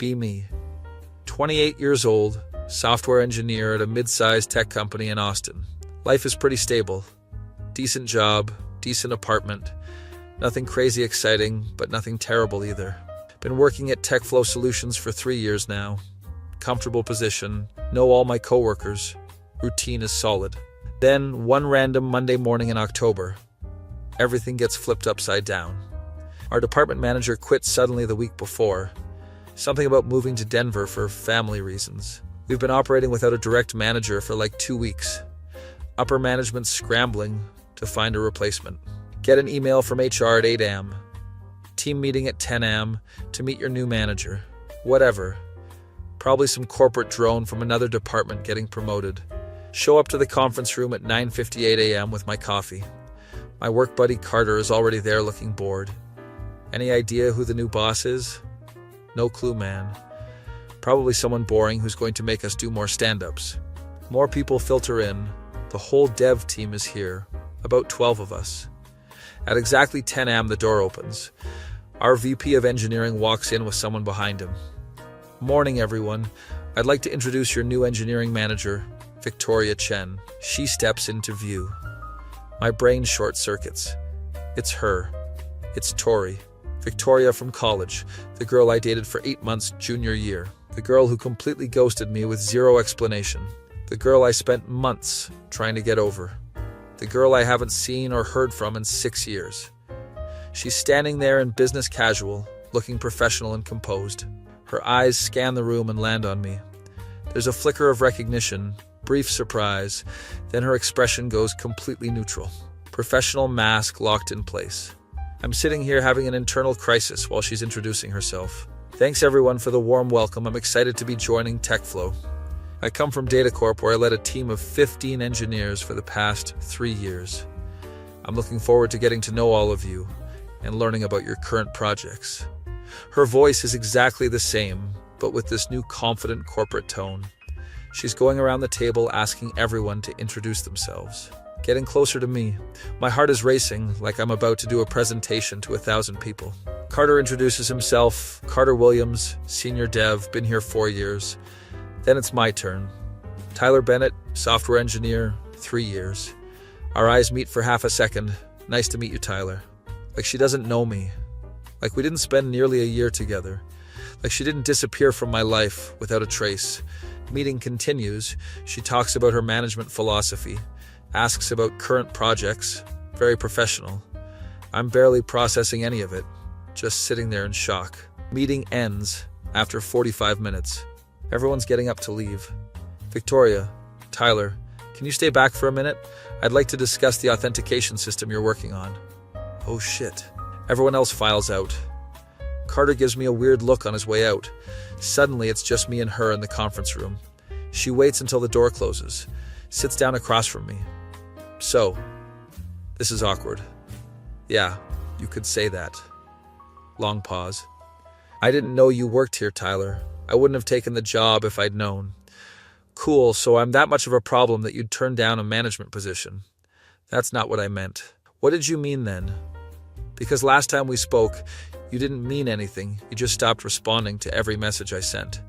Be me. 28 years old, software engineer at a mid-sized tech company in Austin. Life is pretty stable. Decent job, decent apartment. Nothing crazy exciting, but nothing terrible either. Been working at TechFlow Solutions for 3 years now. Comfortable position, know all my coworkers. Routine is solid. Then, one random Monday morning in October, everything gets flipped upside down. Our department manager quit suddenly the week before. Something about moving to Denver for family reasons. We've been operating without a direct manager for like 2 weeks. Upper management's scrambling to find a replacement. Get an email from HR at 8 a.m. Team meeting at 10 a.m. to meet your new manager. Whatever. Probably some corporate drone from another department getting promoted. Show up to the conference room at 9:58 a.m. with my coffee. My work buddy Carter is already there looking bored. Any idea who the new boss is? No clue, man. Probably someone boring who's going to make us do more stand-ups. More people filter in. The whole dev team is here. About 12 of us. At exactly 10 a.m. the door opens. Our VP of engineering walks in with someone behind him. Morning, everyone. I'd like to introduce your new engineering manager, Victoria Chen. She steps into view. My brain short circuits. It's her. It's Tori. Victoria from college, the girl I dated for 8 months junior year. The girl who completely ghosted me with zero explanation. The girl I spent months trying to get over. The girl I haven't seen or heard from in 6 years. She's standing there in business casual, looking professional and composed. Her eyes scan the room and land on me. There's a flicker of recognition, brief surprise, then her expression goes completely neutral. Professional mask locked in place. I'm sitting here having an internal crisis while she's introducing herself. Thanks everyone for the warm welcome. I'm excited to be joining TechFlow. I come from DataCorp where I led a team of 15 engineers for the past 3 years. I'm looking forward to getting to know all of you and learning about your current projects. Her voice is exactly the same, but with this new confident corporate tone. She's going around the table asking everyone to introduce themselves. Getting closer to me. My heart is racing like I'm about to do a presentation to 1,000 people. Carter introduces himself. Carter Williams, senior dev, been here 4 years. Then it's my turn. Tyler Bennett, software engineer, 3 years. Our eyes meet for half a second. Nice to meet you, Tyler. Like she doesn't know me. Like we didn't spend nearly a year together. Like she didn't disappear from my life without a trace. Meeting continues. She talks about her management philosophy. Asks about current projects. Very professional. I'm barely processing any of it. Just sitting there in shock. Meeting ends after 45 minutes. Everyone's getting up to leave. Victoria, Tyler, can you stay back for a minute? I'd like to discuss the authentication system you're working on. Oh shit. Everyone else files out. Carter gives me a weird look on his way out. Suddenly, it's just me and her in the conference room. She waits until the door closes. Sits down across from me. So, this is awkward. Yeah, you could say that. Long pause. I didn't know you worked here, Tyler. I wouldn't have taken the job if I'd known. Cool, so I'm that much of a problem that you'd turn down a management position. That's not what I meant. What did you mean then? Because last time we spoke, you didn't mean anything. You just stopped responding to every message I sent.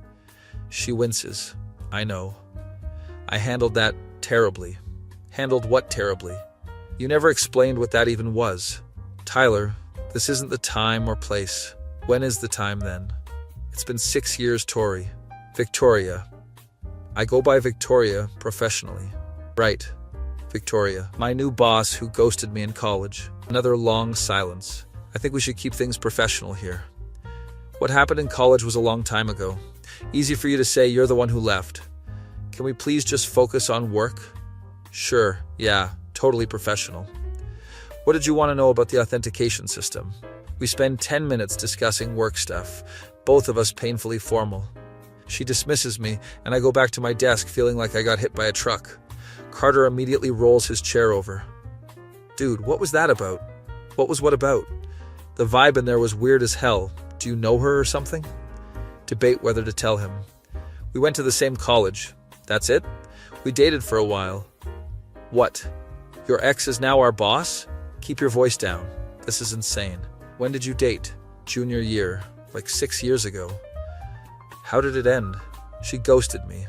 She winces. I know. I handled that terribly. Handled what terribly? You never explained what that even was. Tyler, this isn't the time or place. When is the time then? It's been 6 years, Tori. Victoria. I go by Victoria professionally. Right. Victoria. My new boss who ghosted me in college. Another long silence. I think we should keep things professional here. What happened in college was a long time ago. Easy for you to say you're the one who left. Can we please just focus on work? Sure, yeah, totally professional. What did you want to know about the authentication system? We spend 10 minutes discussing work stuff, both of us painfully formal. She dismisses me, and I go back to my desk feeling like I got hit by a truck. Carter immediately rolls his chair over. Dude, what was that about? What was what about? The vibe in there was weird as hell. Do you know her or something? Debate whether to tell him. We went to the same college. That's it? We dated for a while. What? Your ex is now our boss? Keep your voice down. This is insane. When did you date? Junior year. Like 6 years ago. How did it end? She ghosted me.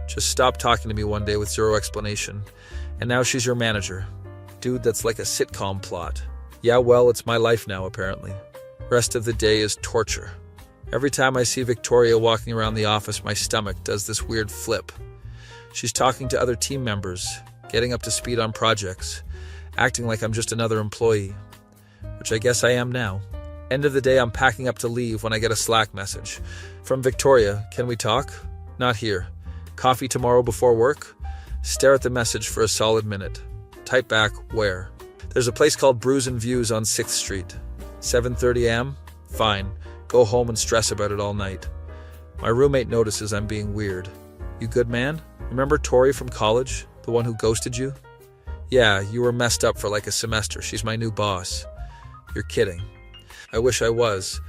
Just stopped talking to me one day with zero explanation. And now she's your manager. Dude, that's like a sitcom plot. Yeah, well, it's my life now, apparently. Rest of the day is torture. Every time I see Victoria walking around the office, my stomach does this weird flip. She's talking to other team members, getting up to speed on projects, acting like I'm just another employee, which I guess I am now. End of the day, I'm packing up to leave when I get a Slack message. From Victoria, can we talk? Not here. Coffee tomorrow before work? Stare at the message for a solid minute. Type back, where? There's a place called Brews and Views on 6th Street. 7:30 am? Fine. Go home and stress about it all night. My roommate notices I'm being weird. You good, man? Remember Tori from college? The one who ghosted you? Yeah, you were messed up for like a semester. She's my new boss. You're kidding. I wish I was.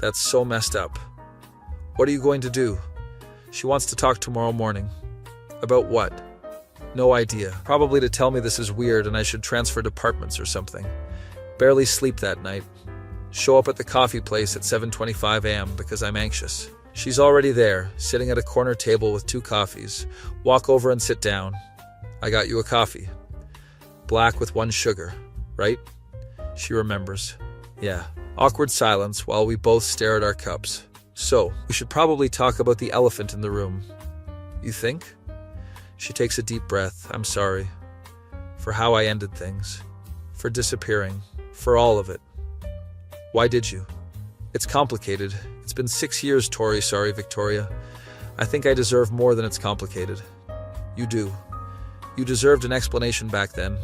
That's so messed up. What are you going to do? She wants to talk tomorrow morning. About what? No idea. Probably to tell me this is weird and I should transfer departments or something. Barely sleep that night. Show up at the coffee place at 7:25 am because I'm anxious. She's already there, sitting at a corner table with 2 coffees. Walk over and sit down. I got you a coffee. Black with 1 sugar, right? She remembers. Yeah. Awkward silence while we both stare at our cups. So, we should probably talk about the elephant in the room. You think? She takes a deep breath. I'm sorry. For how I ended things. For disappearing. For all of it. Why did you? It's complicated. It's been 6 years, Tori. Sorry, Victoria. I think I deserve more than it's complicated. You do. You deserved an explanation back then.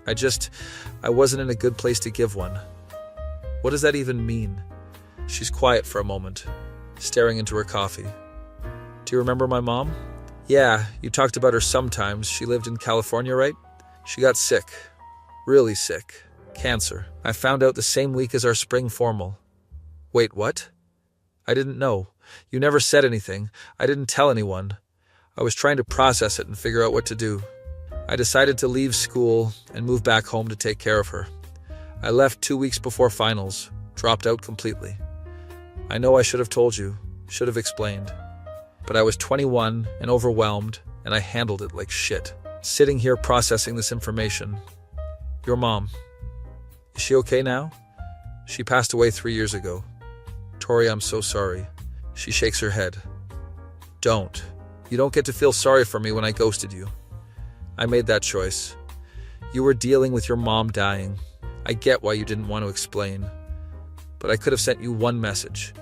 I wasn't in a good place to give one. What does that even mean? She's quiet for a moment, staring into her coffee. Do you remember my mom? Yeah, you talked about her sometimes. She lived in California, right? She got sick. Really sick. Cancer. I found out the same week as our spring formal. Wait, what? I didn't know. You never said anything. I didn't tell anyone. I was trying to process it and figure out what to do. I decided to leave school and move back home to take care of her. I left 2 weeks before finals, dropped out completely. I know I should have told you, should have explained. But I was 21 and overwhelmed, and I handled it like shit. Sitting here processing this information. Your mom. Is she okay now? She passed away 3 years ago. Tori, I'm so sorry. She shakes her head. Don't. You don't get to feel sorry for me when I ghosted you. I made that choice. You were dealing with your mom dying. I get why you didn't want to explain. But I could have sent you one message.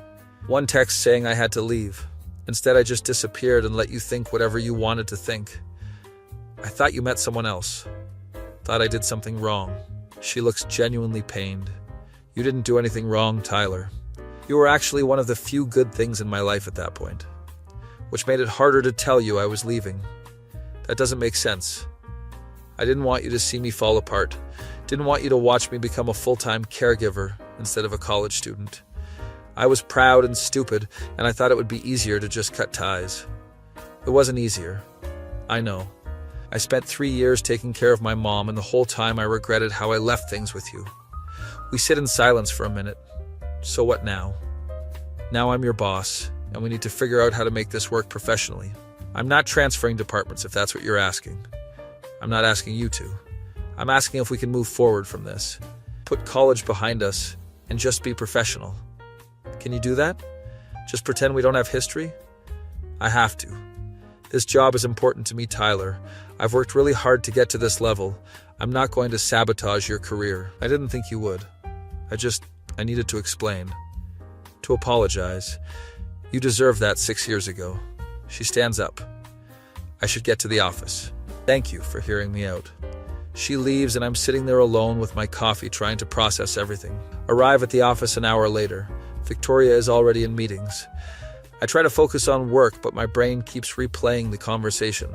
One text saying I had to leave. Instead, I just disappeared and let you think whatever you wanted to think. I thought you met someone else. Thought I did something wrong. She looks genuinely pained. You didn't do anything wrong, Tyler. You were actually one of the few good things in my life at that point, which made it harder to tell you I was leaving. That doesn't make sense. I didn't want you to see me fall apart. Didn't want you to watch me become a full-time caregiver instead of a college student. I was proud and stupid, and I thought it would be easier to just cut ties. It wasn't easier. I know. I spent 3 years taking care of my mom, and the whole time I regretted how I left things with you. We sit in silence for a minute. So what now? Now I'm your boss, and we need to figure out how to make this work professionally. I'm not transferring departments if that's what you're asking. I'm not asking you to. I'm asking if we can move forward from this. Put college behind us and just be professional. Can you do that? Just pretend we don't have history? I have to. This job is important to me, Tyler. I've worked really hard to get to this level. I'm not going to sabotage your career. I didn't think you would. I needed to explain. To apologize. You deserved that 6 years ago. She stands up. I should get to the office. Thank you for hearing me out. She leaves and I'm sitting there alone with my coffee trying to process everything. Arrive at the office an hour later. Victoria is already in meetings. I try to focus on work, but my brain keeps replaying the conversation.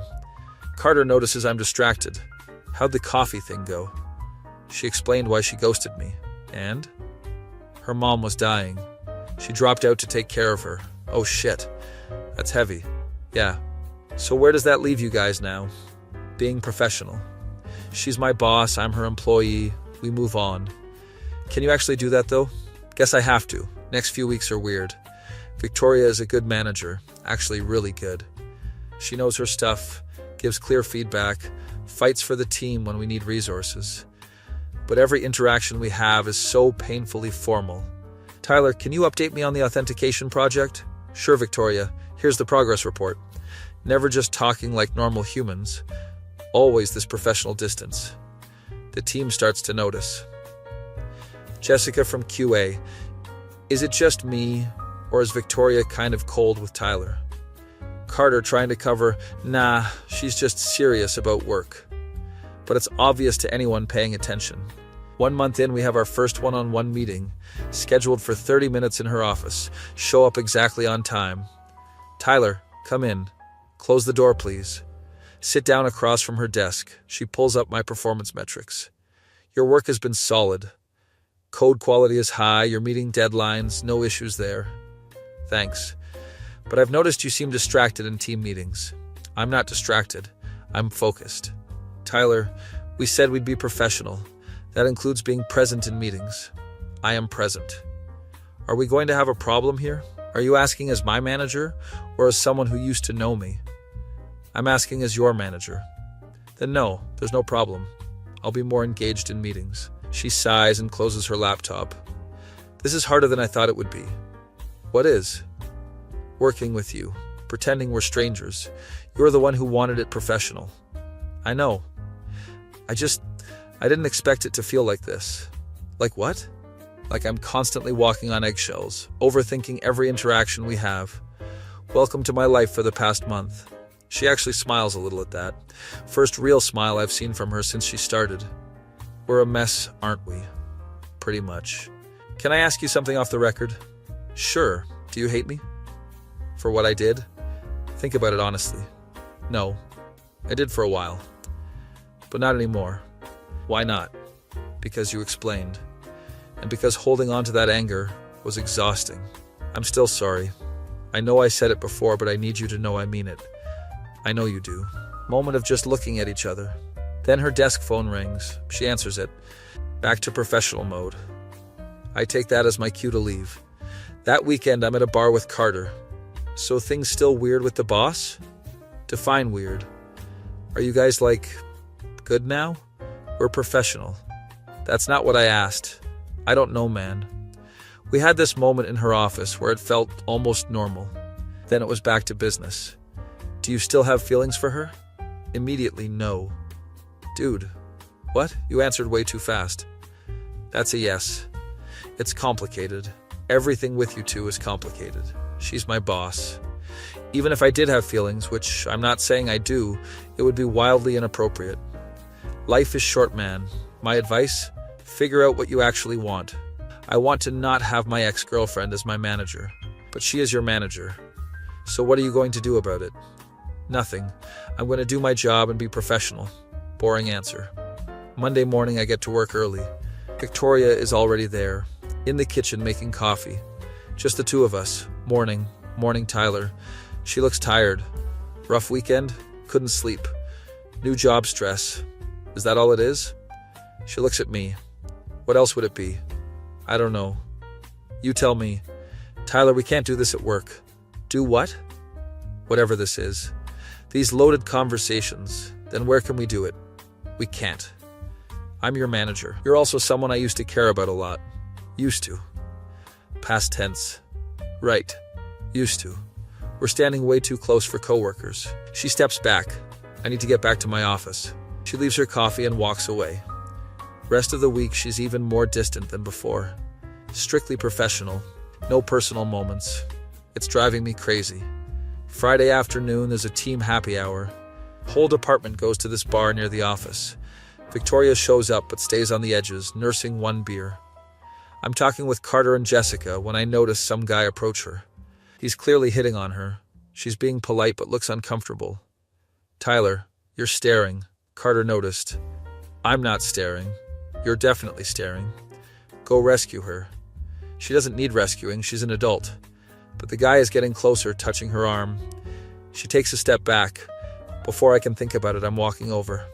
Carter notices I'm distracted. How'd the coffee thing go? She explained why she ghosted me. And? Her mom was dying. She dropped out to take care of her. Oh shit. That's heavy. Yeah. So where does that leave you guys now? Being professional. She's my boss, I'm her employee. We move on. Can you actually do that though? Guess I have to. Next few weeks are weird. Victoria is a good manager, actually really good. She knows her stuff, gives clear feedback, fights for the team when we need resources. But every interaction we have is so painfully formal. Tyler, can you update me on the authentication project? Sure, Victoria. Here's the progress report. Never just talking like normal humans. Always this professional distance. The team starts to notice. Jessica from QA. Is it just me, or is Victoria kind of cold with Tyler? Carter trying to cover, nah, she's just serious about work. But it's obvious to anyone paying attention. 1 month in, we have our first one-on-one meeting, scheduled for 30 minutes in her office. Show up exactly on time. Tyler, come in. Close the door, please. Sit down across from her desk. She pulls up my performance metrics. Your work has been solid. Code quality is high, you're meeting deadlines, no issues there. Thanks. But I've noticed you seem distracted in team meetings. I'm not distracted. I'm focused. Tyler, we said we'd be professional. That includes being present in meetings. I am present. Are we going to have a problem here? Are you asking as my manager or as someone who used to know me? I'm asking as your manager. Then no, there's no problem. I'll be more engaged in meetings. She sighs and closes her laptop. This is harder than I thought it would be. What is? Working with you, pretending we're strangers. You're the one who wanted it professional. I know. I didn't expect it to feel like this. Like what? Like I'm constantly walking on eggshells, overthinking every interaction we have. Welcome to my life for the past month. She actually smiles a little at that. First real smile I've seen from her since she started. We're a mess, aren't we? Pretty much. Can I ask you something off the record? Sure. Do you hate me? For what I did? Think about it honestly. No. I did for a while. But not anymore. Why not? Because you explained. And because holding on to that anger was exhausting. I'm still sorry. I know I said it before, but I need you to know I mean it. I know you do. Moment of just looking at each other. Then her desk phone rings. She answers it. Back to professional mode. I take that as my cue to leave. That weekend, I'm at a bar with Carter. So things still weird with the boss? Define weird. Are you guys good now? We're professional. That's not what I asked. I don't know, man. We had this moment in her office where it felt almost normal. Then it was back to business. Do you still have feelings for her? Immediately, no. Dude, what? You answered way too fast. That's a yes. It's complicated. Everything with you two is complicated. She's my boss. Even if I did have feelings, which I'm not saying I do, it would be wildly inappropriate. Life is short, man. My advice? Figure out what you actually want. I want to not have my ex-girlfriend as my manager, but she is your manager. So what are you going to do about it? Nothing. I'm going to do my job and be professional. Boring answer. Monday morning, I get to work early. Victoria is already there, in the kitchen making coffee. Just the two of us. Morning Tyler. She looks tired. Rough weekend? Couldn't sleep. New job stress. Is that all it is? She looks at me. What else would it be? I don't know. You tell me. Tyler, we can't do this at work. Do what? Whatever this is. These loaded conversations. Then where can we do it? We can't. I'm your manager. You're also someone I used to care about a lot. Used to. Past tense. Right. Used to. We're standing way too close for coworkers. She steps back. I need to get back to my office. She leaves her coffee and walks away. Rest of the week, she's even more distant than before. Strictly professional. No personal moments. It's driving me crazy. Friday afternoon, there's a team happy hour. Whole department goes to this bar near the office. Victoria shows up but stays on the edges, nursing one beer. I'm talking with Carter and Jessica when I notice some guy approach her. He's clearly hitting on her. She's being polite but looks uncomfortable. Tyler, you're staring. Carter noticed. I'm not staring. You're definitely staring. Go rescue her. She doesn't need rescuing, she's an adult. But the guy is getting closer, touching her arm. She takes a step back. Before I can think about it, I'm walking over.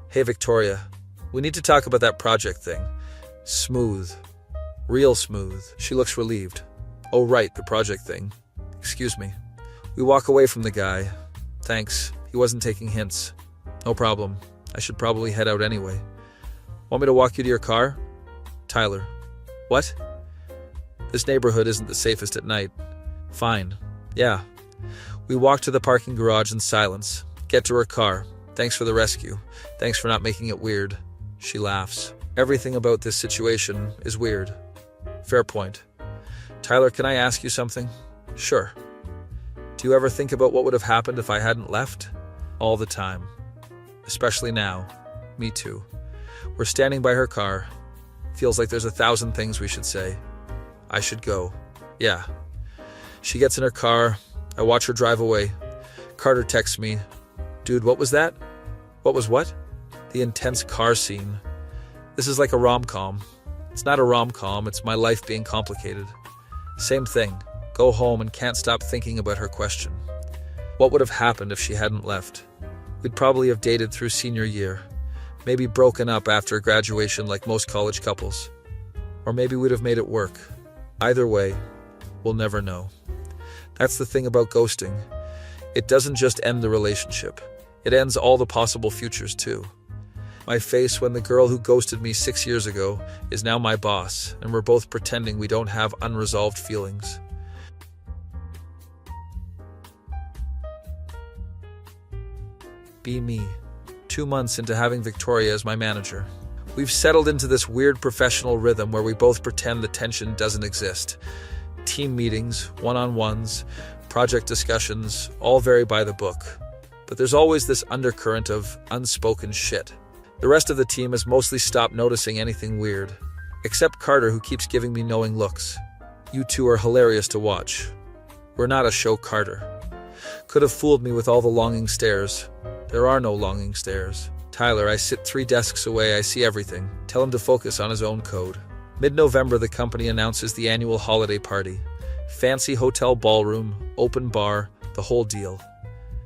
Hey, Victoria, we need to talk about that project thing. Smooth. Real smooth. She looks relieved. Oh, right, the project thing. Excuse me. We walk away from the guy. Thanks. He wasn't taking hints. No problem. I should probably head out anyway. Want me to walk you to your car? Tyler. What? This neighborhood isn't the safest at night. Fine. Yeah. We walk to the parking garage in silence. Get to her car. Thanks for the rescue. Thanks for not making it weird. She laughs. Everything about this situation is weird. Fair point. Tyler, can I ask you something? Sure. Do you ever think about what would have happened if I hadn't left? All the time. Especially now. Me too. We're standing by her car. Feels like there's 1,000 things we should say. I should go. Yeah. She gets in her car. I watch her drive away. Carter texts me. Dude, what was that? What was what? The intense car scene. This is like a rom-com. It's not a rom-com, it's my life being complicated. Same thing. Go home and can't stop thinking about her question. What would have happened if she hadn't left? We'd probably have dated through senior year. Maybe broken up after graduation like most college couples. Or maybe we'd have made it work. Either way, we'll never know. That's the thing about ghosting. It doesn't just end the relationship. It ends all the possible futures too. My face when the girl who ghosted me 6 years ago is now my boss, and we're both pretending we don't have unresolved feelings. Be me. 2 months into having Victoria as my manager. We've settled into this weird professional rhythm where we both pretend the tension doesn't exist. Team meetings, one-on-ones, project discussions, all vary by the book. But there's always this undercurrent of unspoken shit. The rest of the team has mostly stopped noticing anything weird. Except Carter, who keeps giving me knowing looks. You two are hilarious to watch. We're not a show, Carter. Could have fooled me with all the longing stares. There are no longing stares. Tyler, I sit 3 desks away, I see everything. Tell him to focus on his own code. Mid-November, the company announces the annual holiday party. Fancy hotel ballroom, open bar, the whole deal.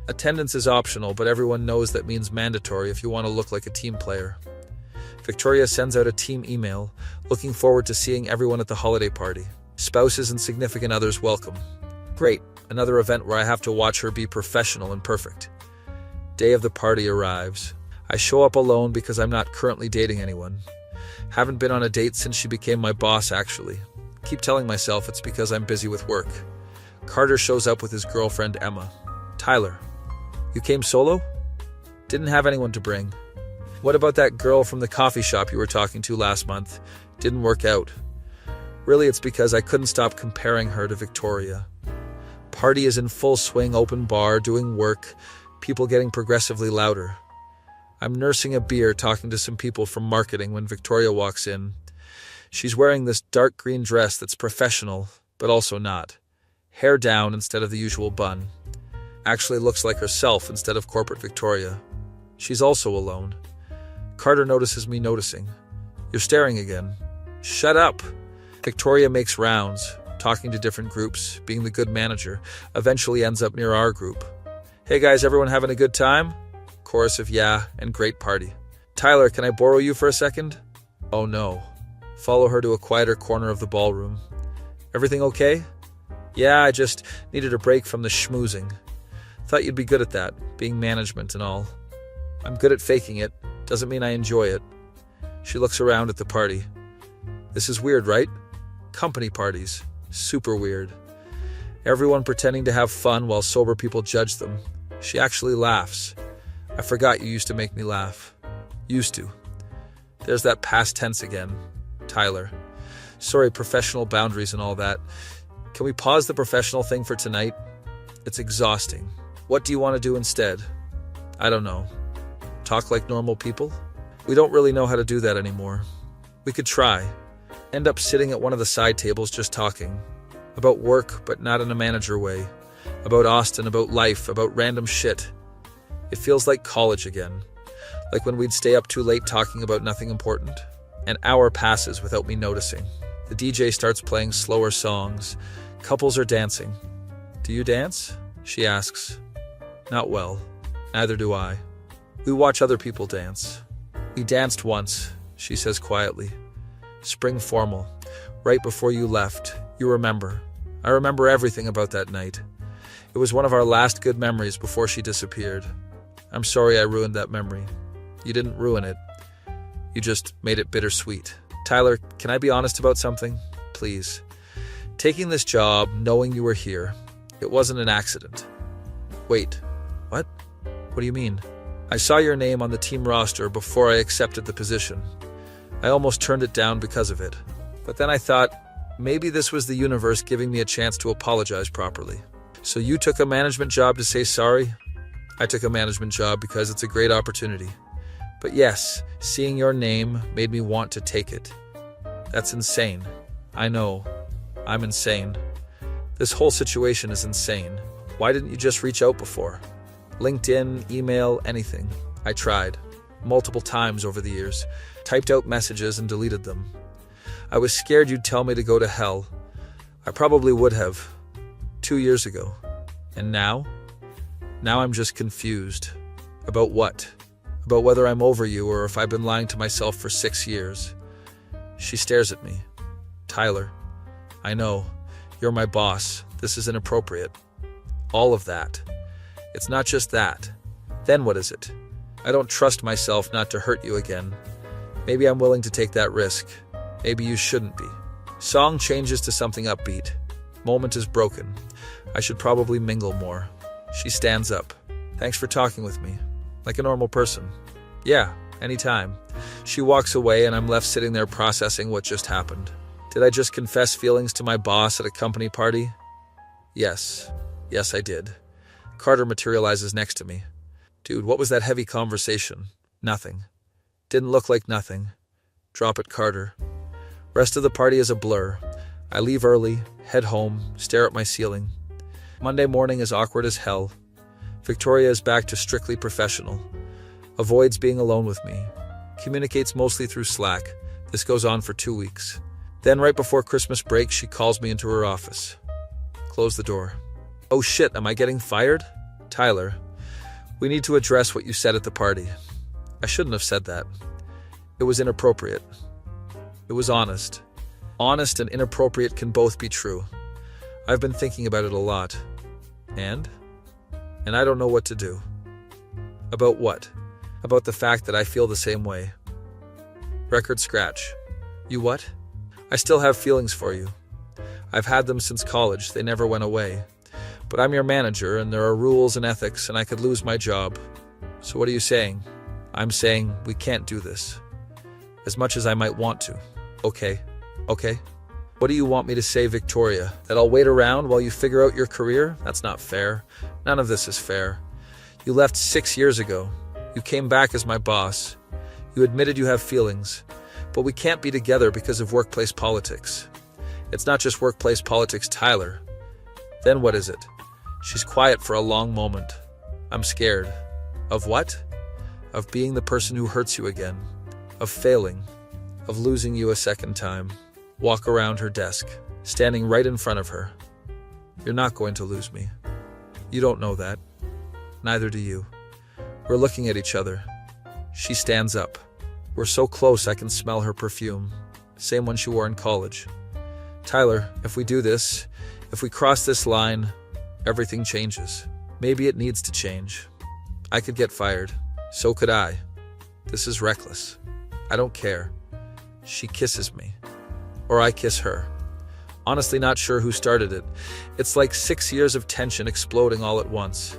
Attendance is optional, but everyone knows that means mandatory if you want to look like a team player. Victoria sends out a team email, looking forward to seeing everyone at the holiday party. Spouses and significant others welcome. Great, another event where I have to watch her be professional and perfect. Day of the party arrives. I show up alone because I'm not currently dating anyone. Haven't been on a date since she became my boss, actually. Keep telling myself it's because I'm busy with work. Carter shows up with his girlfriend, Emma. Tyler, you came solo? Didn't have anyone to bring. What about that girl from the coffee shop you were talking to last month? Didn't work out. Really, it's because I couldn't stop comparing her to Victoria. Party is in full swing, open bar, doing work, people getting progressively louder. I'm nursing a beer talking to some people from marketing when Victoria walks in. She's wearing this dark green dress that's professional, but also not. Hair down instead of the usual bun. Actually looks like herself instead of corporate Victoria. She's also alone. Carter notices me noticing. You're staring again. Shut up! Victoria makes rounds, talking to different groups, being the good manager, eventually ends up near our group. Hey guys, everyone having a good time? Chorus of yeah, and great party. Tyler, can I borrow you for a second? Oh no. Follow her to a quieter corner of the ballroom. Everything okay? Yeah, I just needed a break from the schmoozing. Thought you'd be good at that, being management and all. I'm good at faking it, doesn't mean I enjoy it. She looks around at the party. This is weird, right? Company parties. Super weird. Everyone pretending to have fun while sober people judge them. She actually laughs. I forgot you used to make me laugh. Used to. There's that past tense again. Tyler. Sorry, professional boundaries and all that. Can we pause the professional thing for tonight? It's exhausting. What do you want to do instead? I don't know. Talk like normal people? We don't really know how to do that anymore. We could try. End up sitting at one of the side tables just talking. About work, but not in a manager way. About Austin, about life, about random shit. It feels like college again. Like when we'd stay up too late talking about nothing important. An hour passes without me noticing. The DJ starts playing slower songs. Couples are dancing. Do you dance? She asks. Not well. Neither do I. We watch other people dance. We danced once, she says quietly. Spring formal. Right before you left. You remember. I remember everything about that night. It was one of our last good memories before she disappeared. I'm sorry I ruined that memory. You didn't ruin it. You just made it bittersweet. Tyler, can I be honest about something? Please. Taking this job, knowing you were here, it wasn't an accident. Wait, what? What do you mean? I saw your name on the team roster before I accepted the position. I almost turned it down because of it. But then I thought, maybe this was the universe giving me a chance to apologize properly. So you took a management job to say sorry? I took a management job because it's a great opportunity. But yes, seeing your name made me want to take it. That's insane. I know. I'm insane. This whole situation is insane. Why didn't you just reach out before? LinkedIn, email, anything. I tried. Multiple times over the years. Typed out messages and deleted them. I was scared you'd tell me to go to hell. I probably would have. 2 years ago. And now? Now I'm just confused. About what? About whether I'm over you or if I've been lying to myself for 6 years. She stares at me. Tyler, I know. You're my boss. This is inappropriate. All of that. It's not just that. Then what is it? I don't trust myself not to hurt you again. Maybe I'm willing to take that risk. Maybe you shouldn't be. Song changes to something upbeat. Moment is broken. I should probably mingle more. She stands up. Thanks for talking with me. Like a normal person. Yeah, anytime. She walks away and I'm left sitting there processing what just happened. Did I just confess feelings to my boss at a company party? Yes. Yes, I did. Carter materializes next to me. Dude, what was that heavy conversation? Nothing. Didn't look like nothing. Drop it, Carter. Rest of the party is a blur. I leave early, head home, stare at my ceiling. Monday morning is awkward as hell. Victoria is back to strictly professional. Avoids being alone with me. Communicates mostly through Slack. This goes on for 2 weeks. Then right before Christmas break, she calls me into her office. Close the door. Oh shit, am I getting fired? Tyler, we need to address what you said at the party. I shouldn't have said that. It was inappropriate. It was honest. Honest and inappropriate can both be true. I've been thinking about it a lot. And I don't know what to do. About what? About the fact that I feel the same way. Record scratch. You what? I still have feelings for you. I've had them since college. They never went away. But I'm your manager, and there are rules and ethics, and I could lose my job. So what are you saying? I'm saying we can't do this. As much as I might want to. Okay. What do you want me to say, Victoria? That I'll wait around while you figure out your career? That's not fair. None of this is fair. You left 6 years ago. You came back as my boss. You admitted you have feelings. But we can't be together because of workplace politics. It's not just workplace politics, Tyler. Then what is it? She's quiet for a long moment. I'm scared. Of what? Of being the person who hurts you again. Of failing. Of losing you a second time. Walk around her desk, standing right in front of her. You're not going to lose me. You don't know that. Neither do you. We're looking at each other. She stands up. We're so close I can smell her perfume. Same one she wore in college. Tyler, if we do this, if we cross this line, everything changes. Maybe it needs to change. I could get fired. So could I. This is reckless. I don't care. She kisses me. Or I kiss her. Honestly, not sure who started it. It's like 6 years of tension exploding all at once.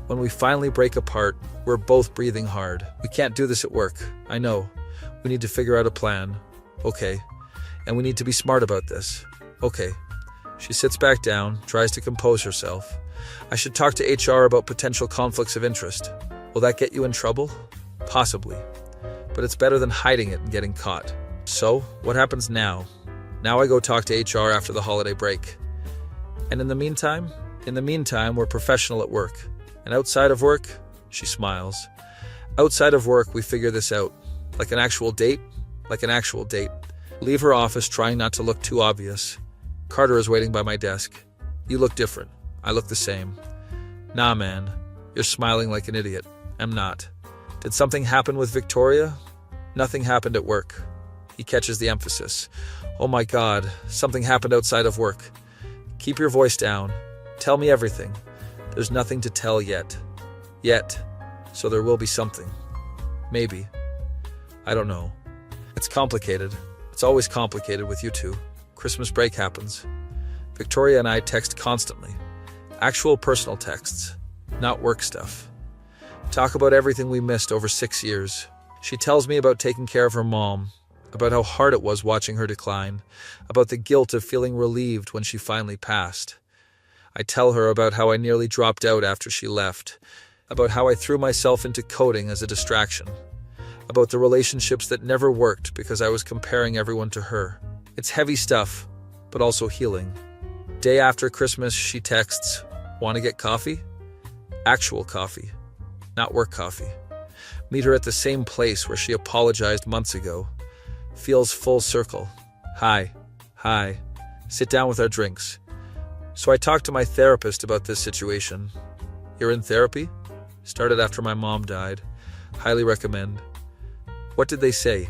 When we finally break apart, we're both breathing hard. We can't do this at work. I know. We need to figure out a plan. Okay. And we need to be smart about this. Okay. She sits back down, tries to compose herself. I should talk to HR about potential conflicts of interest. Will that get you in trouble? Possibly. But it's better than hiding it and getting caught. So, what happens now? Now I go talk to HR after the holiday break. And in the meantime, we're professional at work. And outside of work, she smiles. Outside of work, we figure this out. Like an actual date? Like an actual date. Leave her office, trying not to look too obvious. Carter is waiting by my desk. You look different. I look the same. Nah, man. You're smiling like an idiot. I'm not. Did something happen with Victoria? Nothing happened at work. He catches the emphasis. Oh my God, something happened outside of work. Keep your voice down. Tell me everything. There's nothing to tell yet. Yet. So there will be something. Maybe. I don't know. It's complicated. It's always complicated with you two. Christmas break happens. Victoria and I text constantly. Actual personal texts, not work stuff. Talk about everything we missed over 6 years. She tells me about taking care of her mom, about how hard it was watching her decline, about the guilt of feeling relieved when she finally passed. I tell her about how I nearly dropped out after she left, about how I threw myself into coding as a distraction, about the relationships that never worked because I was comparing everyone to her. It's heavy stuff, but also healing. Day after Christmas, she texts, "Want to get coffee?" Actual coffee, not work coffee. Meet her at the same place where she apologized months ago. Feels full circle. Hi. Sit down with our drinks. So I talked to my therapist about this situation. You're in therapy? Started after my mom died. Highly recommend. What did they say?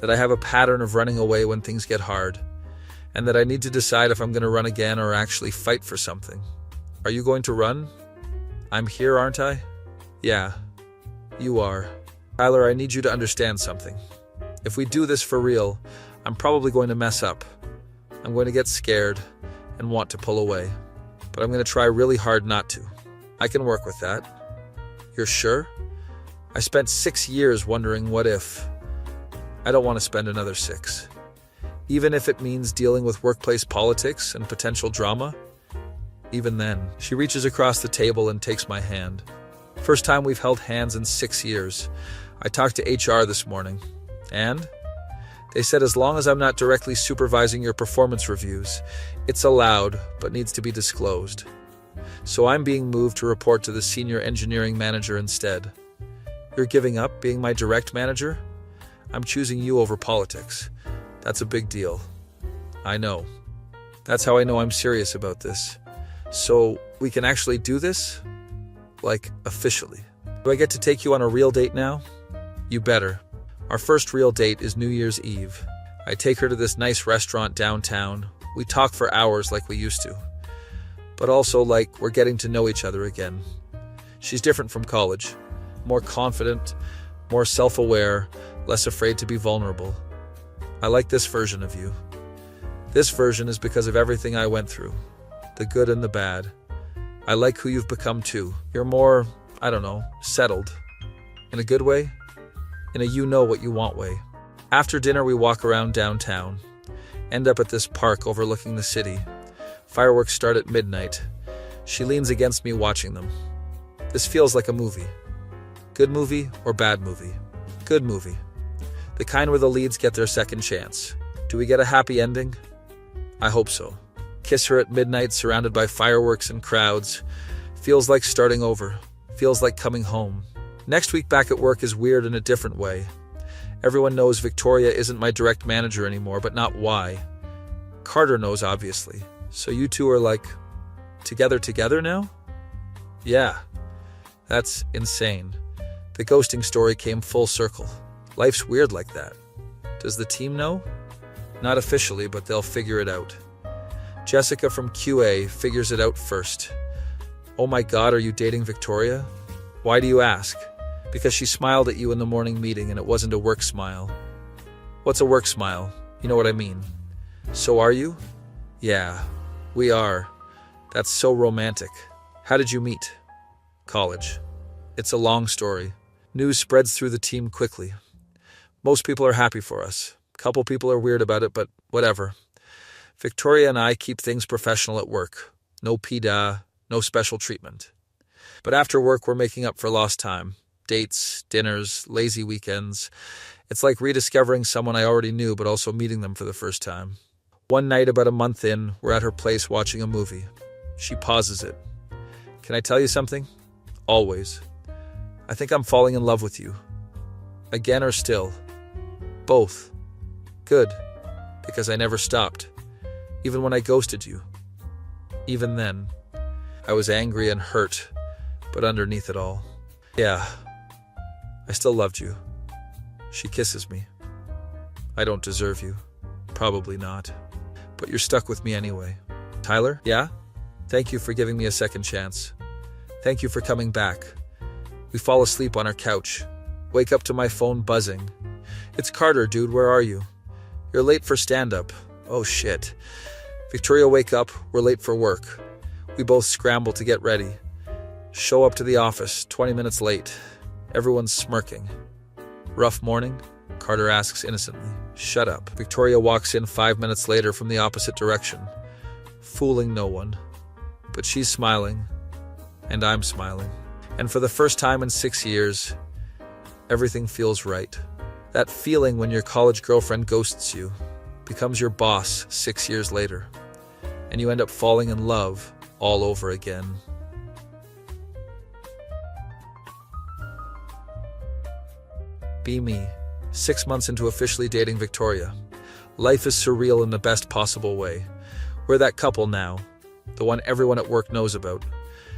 That I have a pattern of running away when things get hard, and that I need to decide if I'm going to run again or actually fight for something. Are you going to run? I'm here, aren't I? Yeah, you are. Tyler, I need you to understand something. If we do this for real, I'm probably going to mess up. I'm going to get scared and want to pull away. But I'm going to try really hard not to. I can work with that. You're sure? I spent 6 years wondering what if. I don't want to spend another 6. Even if it means dealing with workplace politics and potential drama. Even then, she reaches across the table and takes my hand. First time we've held hands in 6 years. I talked to HR this morning. And? They said as long as I'm not directly supervising your performance reviews, it's allowed but needs to be disclosed. So I'm being moved to report to the senior engineering manager instead. You're giving up being my direct manager? I'm choosing you over politics. That's a big deal. I know. That's how I know I'm serious about this. So we can actually do this? Like, officially. Do I get to take you on a real date now? You better. Our first real date is New Year's Eve. I take her to this nice restaurant downtown. We talk for hours like we used to. But also like we're getting to know each other again. She's different from college. More confident, more self-aware, less afraid to be vulnerable. I like this version of you. This version is because of everything I went through. The good and the bad. I like who you've become too. You're more, settled. In a good way? In a you-know-what-you-want way. After dinner, we walk around downtown. End up at this park overlooking the city. Fireworks start at midnight. She leans against me watching them. This feels like a movie. Good movie or bad movie? Good movie. The kind where the leads get their second chance. Do we get a happy ending? I hope so. Kiss her at midnight surrounded by fireworks and crowds. Feels like starting over. Feels like coming home. Next week back at work is weird in a different way. Everyone knows Victoria isn't my direct manager anymore, but not why. Carter knows, obviously. So you two are like, together now? Yeah. That's insane. The ghosting story came full circle. Life's weird like that. Does the team know? Not officially, but they'll figure it out. Jessica from QA figures it out first. Oh my God, are you dating Victoria? Why do you ask? Because she smiled at you in the morning meeting and it wasn't a work smile. What's a work smile? You know what I mean. So are you? Yeah, we are. That's so romantic. How did you meet? College. It's a long story. News spreads through the team quickly. Most people are happy for us. Couple people are weird about it, but whatever. Victoria and I keep things professional at work. No PDA, no special treatment. But after work, we're making up for lost time. Dates, dinners, lazy weekends. It's like rediscovering someone I already knew, but also meeting them for the first time. One night, about a month in, we're at her place watching a movie. She pauses it. Can I tell you something? Always. I think I'm falling in love with you. Again or still? Both. Good. Because I never stopped. Even when I ghosted you. Even then. I was angry and hurt, but underneath it all. Yeah. I still loved you. She kisses me. I don't deserve you. Probably not. But you're stuck with me anyway. Tyler? Yeah? Thank you for giving me a second chance. Thank you for coming back. We fall asleep on our couch. Wake up to my phone buzzing. It's Carter, dude, where are you? You're late for stand-up. Oh shit. Victoria, wake up, we're late for work. We both scramble to get ready. Show up to the office, 20 minutes late. Everyone's smirking. Rough morning? Carter asks innocently. Shut up. Victoria walks in 5 minutes later from the opposite direction, fooling no one. But she's smiling, and I'm smiling. And for the first time in 6 years, everything feels right. That feeling when your college girlfriend ghosts you, becomes your boss 6 years later, and you end up falling in love all over again. Be me. 6 months into officially dating Victoria. Life is surreal in the best possible way. We're that couple now, the one everyone at work knows about.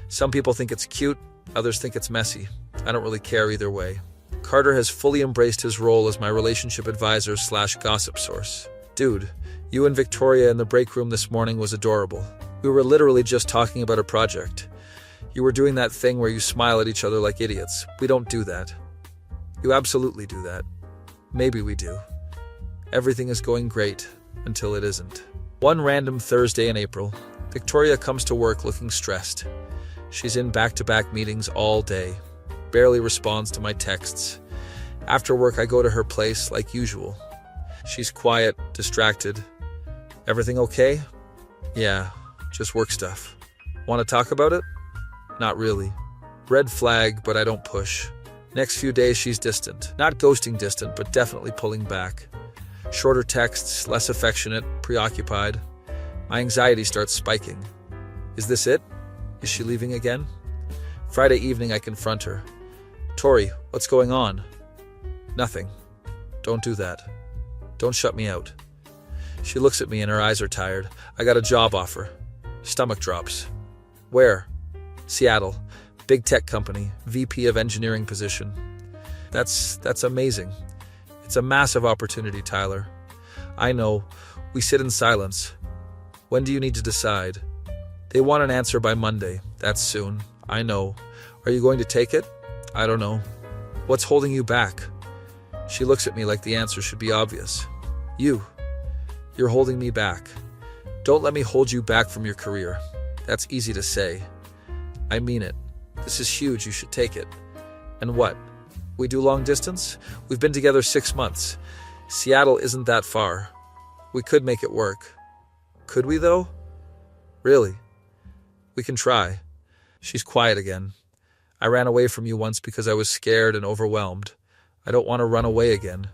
Some people think it's cute, others think it's messy. I don't really care either way. Carter has fully embraced his role as my relationship advisor / gossip source. Dude, you and Victoria in the break room this morning was adorable. We were literally just talking about a project. You were doing that thing where you smile at each other like idiots. We don't do that. You absolutely do that. Maybe we do. Everything is going great until it isn't. One random Thursday in April, Victoria comes to work looking stressed. She's in back-to-back meetings all day, barely responds to my texts. After work, I go to her place like usual. She's quiet, distracted. Everything okay? Yeah, just work stuff. Want to talk about it? Not really. Red flag, but I don't push. Next few days, she's distant. Not ghosting distant, but definitely pulling back. Shorter texts, less affectionate, preoccupied. My anxiety starts spiking. Is this it? Is she leaving again? Friday evening, I confront her. Tori, what's going on? Nothing. Don't do that. Don't shut me out. She looks at me and her eyes are tired. I got a job offer. Stomach drops. Where? Seattle. Big tech company. VP of engineering position. That's amazing. It's a massive opportunity, Tyler. I know. We sit in silence. When do you need to decide? They want an answer by Monday. That's soon. I know. Are you going to take it? I don't know. What's holding you back? She looks at me like the answer should be obvious. You're holding me back. Don't let me hold you back from your career. That's easy to say. I mean it. This is huge. You should take it. And what? We do long distance? We've been together 6 months. Seattle isn't that far. We could make it work. Could we, though? Really? We can try. She's quiet again. I ran away from you once because I was scared and overwhelmed. I don't want to run away again.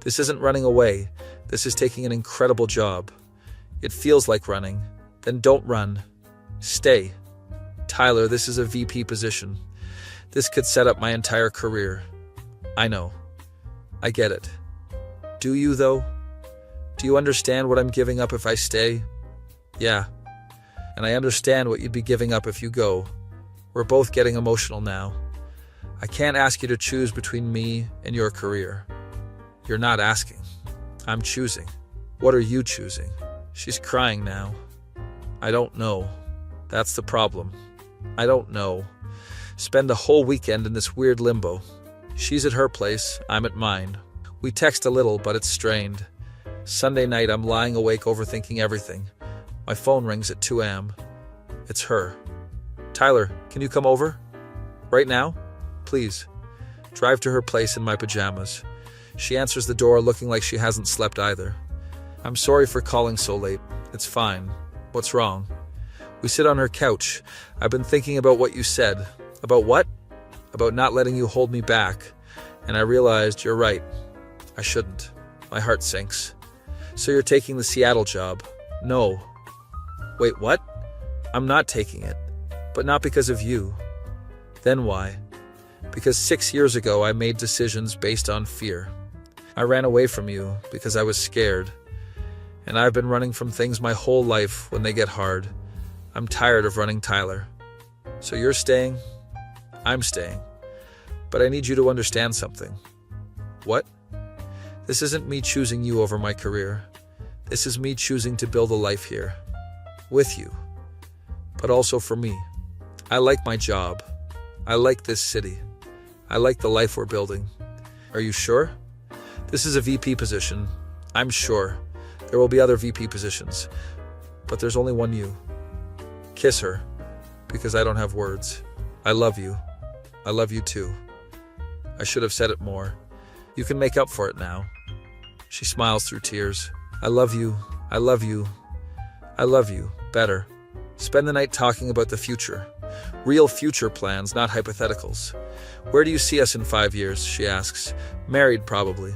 This isn't running away. This is taking an incredible job. It feels like running. Then don't run. Stay. Tyler, this is a VP position. This could set up my entire career. I know. I get it. Do you, though? Do you understand what I'm giving up if I stay? Yeah. And I understand what you'd be giving up if you go. We're both getting emotional now. I can't ask you to choose between me and your career. You're not asking. I'm choosing. What are you choosing? She's crying now. I don't know. That's the problem. I don't know. Spend a whole weekend in this weird limbo. She's at her place, I'm at mine. We text a little, but it's strained. Sunday night, I'm lying awake overthinking everything. My phone rings at 2 a.m. It's her. Tyler, can you come over? Right now? Please. Drive to her place in my pajamas. She answers the door looking like she hasn't slept either. I'm sorry for calling so late. It's fine. What's wrong? We sit on her couch. I've been thinking about what you said. About what? About not letting you hold me back. And I realized you're right. I shouldn't. My heart sinks. So you're taking the Seattle job? No. Wait, what? I'm not taking it. But not because of you. Then why? Because 6 years ago I made decisions based on fear. I ran away from you because I was scared. And I've been running from things my whole life when they get hard. I'm tired of running, Tyler. So you're staying? I'm staying. But I need you to understand something. What? This isn't me choosing you over my career. This is me choosing to build a life here. with you, but also for me. I like my job. I like this city. I like the life we're building. Are you sure? This is a VP position. I'm sure. There will be other VP positions, but there's only one you. Kiss her, because I don't have words. I love you. I love you too. I should have said it more. You can make up for it now. She smiles through tears. I love you. I love you. I love you. Better. Spend the night talking about the future. Real future plans, not hypotheticals. Where do you see us in 5 years? She asks. Married, probably.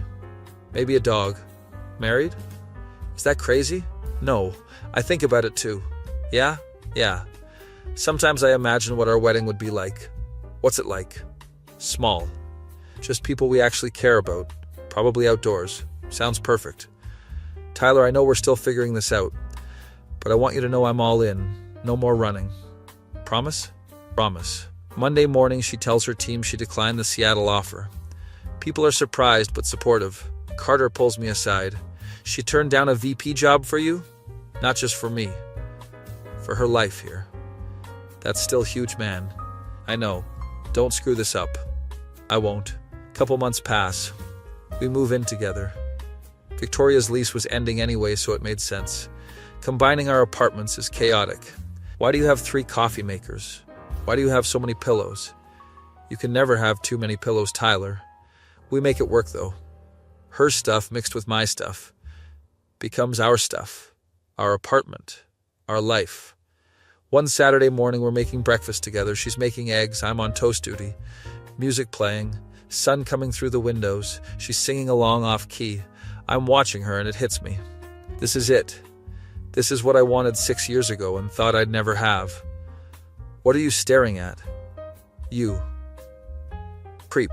Maybe a dog. Married? Is that crazy? No. I think about it too. Yeah? Yeah. Sometimes I imagine what our wedding would be like. What's it like? Small. Just people we actually care about. Probably outdoors. Sounds perfect. Tyler, I know we're still figuring this out, but I want you to know I'm all in. No more running. Promise? Promise. Monday morning, she tells her team she declined the Seattle offer. People are surprised but supportive. Carter pulls me aside. She turned down a VP job for you? Not just for me. For her life here. That's still huge, man. I know. Don't screw this up. I won't. Couple months pass. We move in together. Victoria's lease was ending anyway, so it made sense. Combining our apartments is chaotic. Why do you have 3 coffee makers? Why do you have so many pillows? You can never have too many pillows, Tyler. We make it work, though. Her stuff mixed with my stuff becomes our stuff, our apartment, our life. One Saturday morning, we're making breakfast together. She's making eggs. I'm on toast duty. Music playing. Sun coming through the windows. She's singing along off key. I'm watching her and it hits me. This is it. This is what I wanted 6 years ago and thought I'd never have. What are you staring at? You. Creep.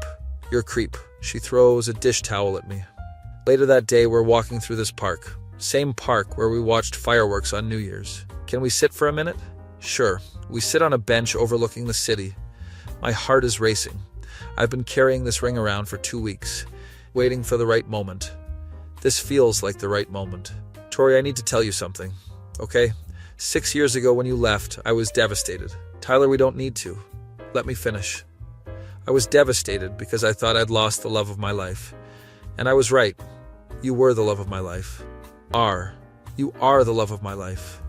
You're creep. She throws a dish towel at me. Later that day, we're walking through this park. Same park where we watched fireworks on New Year's. Can we sit for a minute? Sure. We sit on a bench overlooking the city. My heart is racing. I've been carrying this ring around for 2 weeks, waiting for the right moment. This feels like the right moment. Tori, I need to tell you something, okay? 6 years ago when you left, I was devastated. Tyler, we don't need to. Let me finish. I was devastated because I thought I'd lost the love of my life. And I was right. You were the love of my life. You are the love of my life.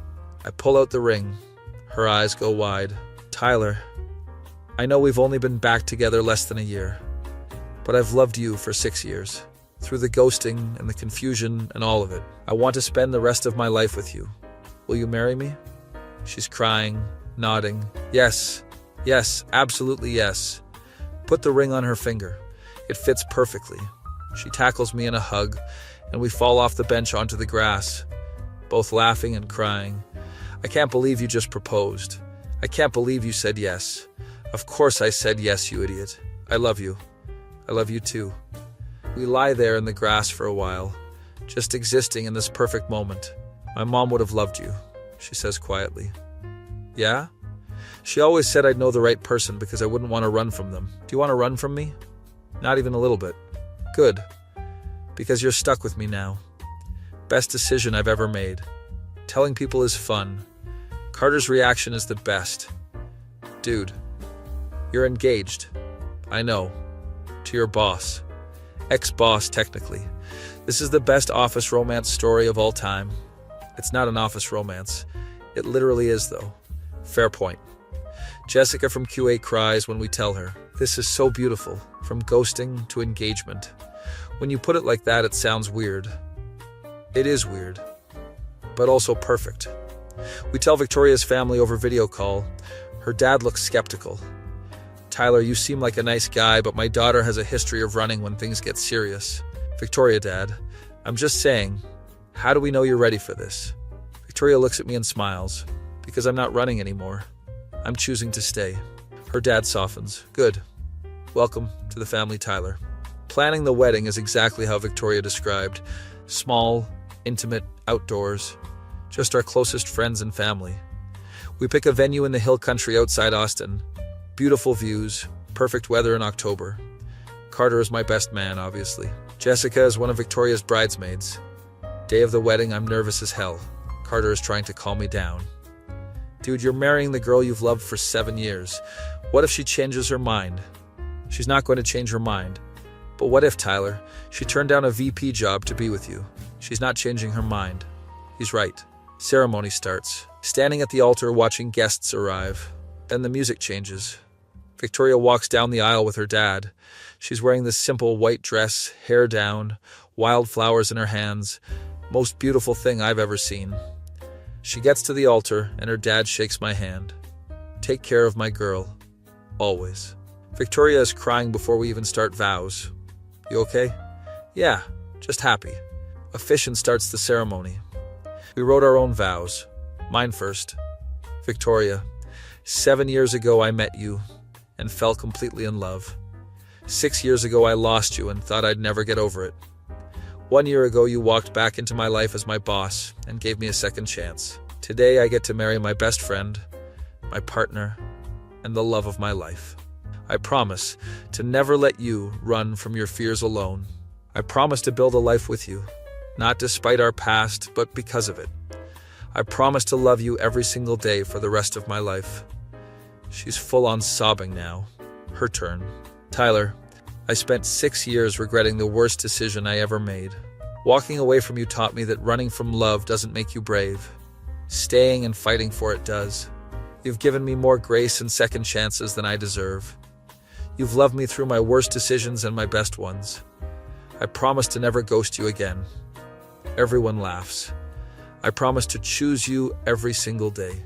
I pull out the ring. Her eyes go wide. Tyler, I know we've only been back together less than a year, but I've loved you for 6 years. Through the ghosting and the confusion and all of it, I want to spend the rest of my life with you. Will you marry me? She's crying, nodding. Yes, absolutely yes. Put the ring on her finger. It fits perfectly. She tackles me in a hug, and we fall off the bench onto the grass, both laughing and crying. I can't believe you just proposed. I can't believe you said yes. Of course I said yes, you idiot. I love you. I love you too. We lie there in the grass for a while, just existing in this perfect moment. My mom would have loved you, she says quietly. Yeah? She always said I'd know the right person because I wouldn't want to run from them. Do you want to run from me? Not even a little bit. Good. Because you're stuck with me now. Best decision I've ever made. Telling people is fun. Carter's reaction is the best. Dude, you're engaged. I know. To your boss. Ex-boss, technically. This is the best office romance story of all time. It's not an office romance. It literally is, though. Fair point. Jessica from QA cries when we tell her. This is so beautiful, from ghosting to engagement. When you put it like that, it sounds weird. It is weird, but also perfect. We tell Victoria's family over video call. Her dad looks skeptical. Tyler, you seem like a nice guy, but my daughter has a history of running when things get serious. Victoria, Dad, I'm just saying, how do we know you're ready for this? Victoria looks at me and smiles. Because I'm not running anymore. I'm choosing to stay. Her dad softens. Good. Welcome to the family, Tyler. Planning the wedding is exactly how Victoria described. Small, intimate, outdoors. Just our closest friends and family. We pick a venue in the hill country outside Austin. Beautiful views, perfect weather in October. Carter is my best man, obviously. Jessica is one of Victoria's bridesmaids. Day of the wedding, I'm nervous as hell. Carter is trying to calm me down. Dude, you're marrying the girl you've loved for 7 years. What if she changes her mind? She's not going to change her mind. But what if, Tyler, she turned down a VP job to be with you? She's not changing her mind. He's right. Ceremony starts. Standing at the altar watching guests arrive. Then the music changes. Victoria walks down the aisle with her dad. She's wearing this simple white dress, hair down, wildflowers in her hands. Most beautiful thing I've ever seen. She gets to the altar and her dad shakes my hand. Take care of my girl. Always. Victoria is crying before we even start vows. You okay? Yeah, just happy. Officiant starts the ceremony. We wrote our own vows. Mine first. Victoria, 7 years ago I met you and fell completely in love. 6 years ago I lost you and thought I'd never get over it. 1 year ago you walked back into my life as my boss and gave me a second chance. Today I get to marry my best friend, my partner, and the love of my life. I promise to never let you run from your fears alone. I promise to build a life with you, not despite our past, but because of it. I promise to love you every single day for the rest of my life. She's full on sobbing now. Her turn. Tyler, I spent 6 years regretting the worst decision I ever made. Walking away from you taught me that running from love doesn't make you brave. Staying and fighting for it does. You've given me more grace and second chances than I deserve. You've loved me through my worst decisions and my best ones. I promise to never ghost you again. Everyone laughs. I promise to choose you every single day.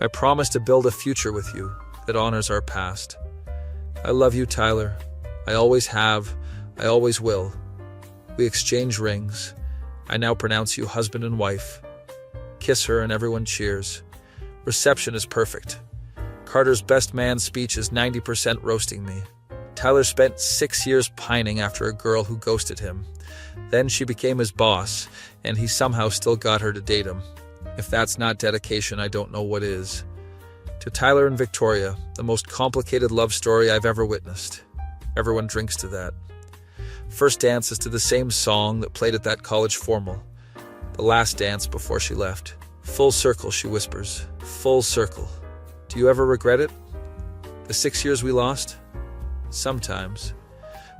I promise to build a future with you that honors our past. I love you, Tyler. I always have. I always will. We exchange rings. I now pronounce you husband and wife. Kiss her and everyone cheers. Reception is perfect. Carter's best man speech is 90% roasting me. Tyler spent 6 years pining after a girl who ghosted him. Then she became his boss, and he somehow still got her to date him. If that's not dedication, I don't know what is. To Tyler and Victoria, the most complicated love story I've ever witnessed. Everyone drinks to that. First dance is to the same song that played at that college formal. The last dance before she left. Full circle, she whispers. Full circle. Do you ever regret it? The 6 years we lost? Sometimes.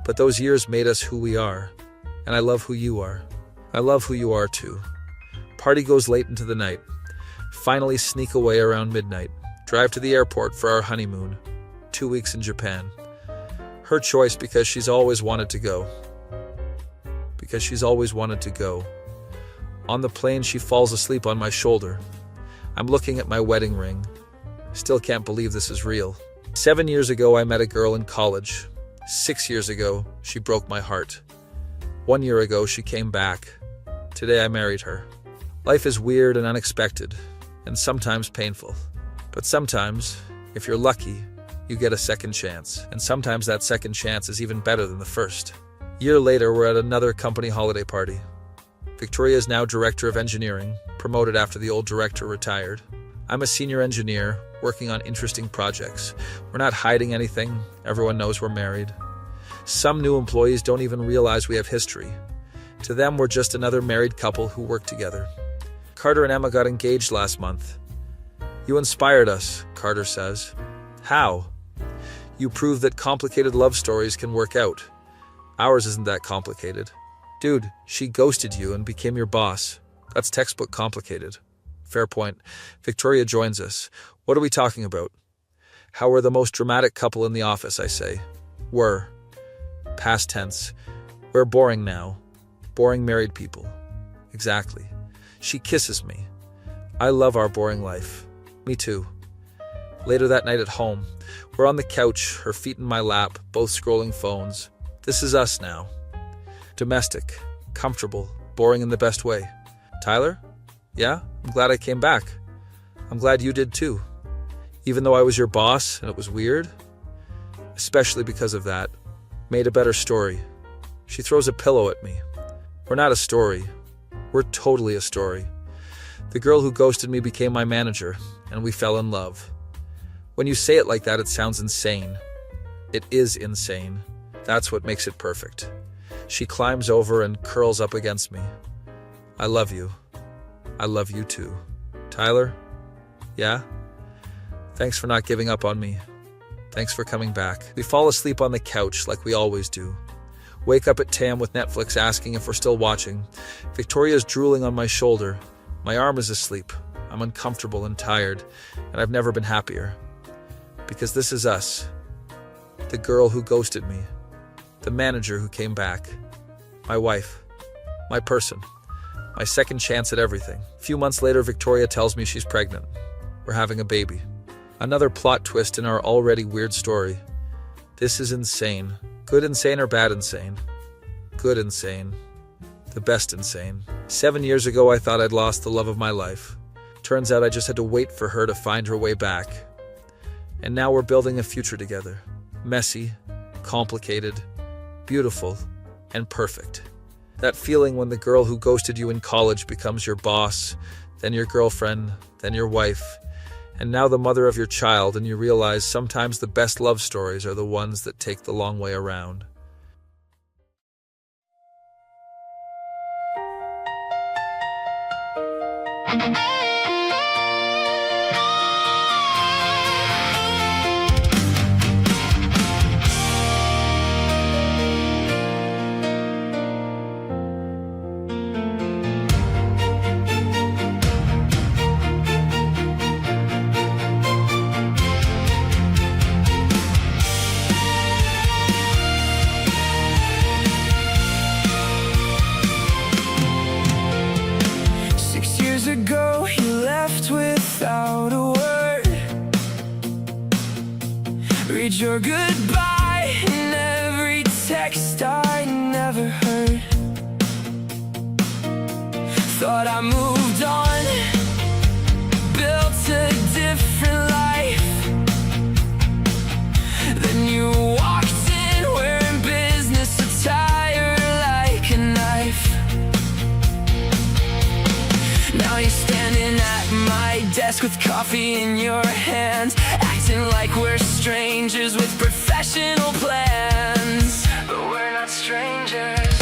But those years made us who we are. And I love who you are. I love who you are too. Party goes late into the night. Finally sneak away around midnight. Drive to the airport for our honeymoon. 2 weeks in Japan. Her choice because she's always wanted to go. Because she's always wanted to go. On the plane, she falls asleep on my shoulder. I'm looking at my wedding ring. Still can't believe this is real. 7 years ago, I met a girl in college. 6 years ago, she broke my heart. 1 year ago, she came back. Today, I married her. Life is weird and unexpected, and sometimes painful. But sometimes, if you're lucky, you get a second chance. And sometimes that second chance is even better than the first. Year later, we're at another company holiday party. Victoria is now director of engineering, promoted after the old director retired. I'm a senior engineer, working on interesting projects. We're not hiding anything. Everyone knows we're married. Some new employees don't even realize we have history. To them, we're just another married couple who work together. Carter and Emma got engaged last month. You inspired us, Carter says. How? You proved that complicated love stories can work out. Ours isn't that complicated. Dude, she ghosted you and became your boss. That's textbook complicated. Fair point. Victoria joins us. What are we talking about? How we're the most dramatic couple in the office, I say. Were. Past tense. We're boring now. Boring married people. Exactly. She kisses me. I love our boring life. Me too. Later that night at home, we're on the couch, her feet in my lap, both scrolling phones. This is us now. Domestic, comfortable, boring in the best way. Tyler? Yeah, I'm glad I came back. I'm glad you did too. Even though I was your boss and it was weird. Especially because of that. Made a better story. She throws a pillow at me. We're not a story. We're totally a story. The girl who ghosted me became my manager, and we fell in love. When you say it like that, it sounds insane. It is insane. That's what makes it perfect. She climbs over and curls up against me. I love you. I love you too. Tyler? Yeah? Thanks for not giving up on me. Thanks for coming back. We fall asleep on the couch like we always do. Wake up at Tam with Netflix asking if we're still watching. Victoria's drooling on my shoulder. My arm is asleep. I'm uncomfortable and tired, and I've never been happier. Because this is us. The girl who ghosted me. The manager who came back. My wife. My person. My second chance at everything. A few months later, Victoria tells me she's pregnant. We're having a baby. Another plot twist in our already weird story. This is insane. Good insane or bad insane? Good insane. The best insane. 7 years ago, I thought I'd lost the love of my life. Turns out I just had to wait for her to find her way back. And now we're building a future together. Messy, complicated, beautiful, and perfect. That feeling when the girl who ghosted you in college becomes your boss, then your girlfriend, then your wife, and now the mother of your child, and you realize sometimes the best love stories are the ones that take the long way around. Ago, he left without a word. Read your goodbye in every text I never heard. Thought I moved on, built a different life. Then you walked in wearing business attire like a knife. Now you're standing at my desk with coffee in your hands, acting like we're strangers with professional plans. But we're not strangers.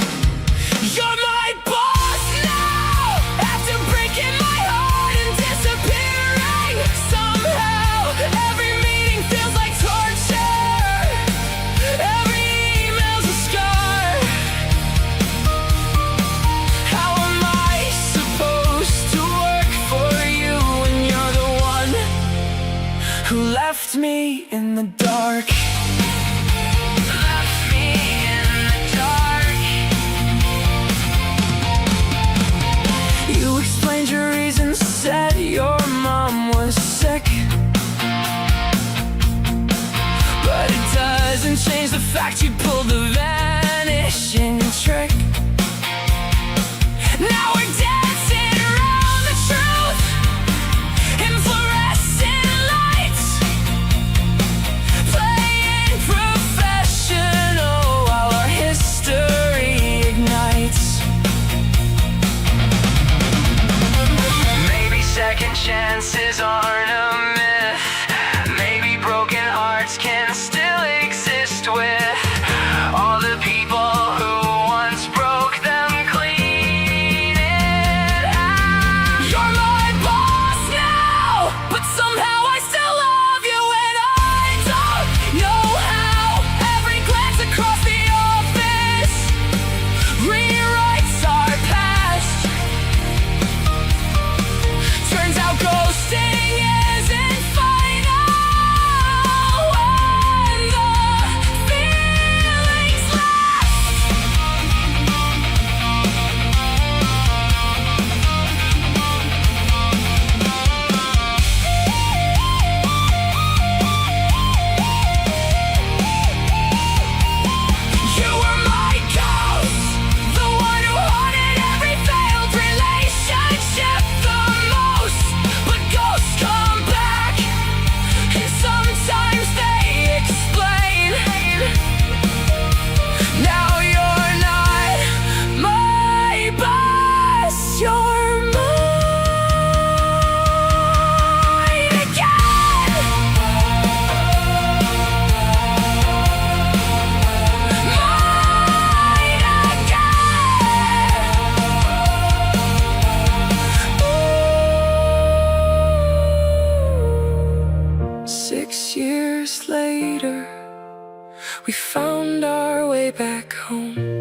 You're my boss now, after breaking my heart and disappearing somehow. Every meeting feels like torture. Every email's a scar. How am I supposed to work for you when you're the one who left me in the dark? Left me in the dark. You explained your reasons, said your mom was sick, but it doesn't change the fact you pulled the vanishing trick. Now we're dancing around the truth in fluorescent lights, playing professional while our history ignites. Maybe second chances aren't a myth. Maybe broken hearts can still exist with all the we found our way back home.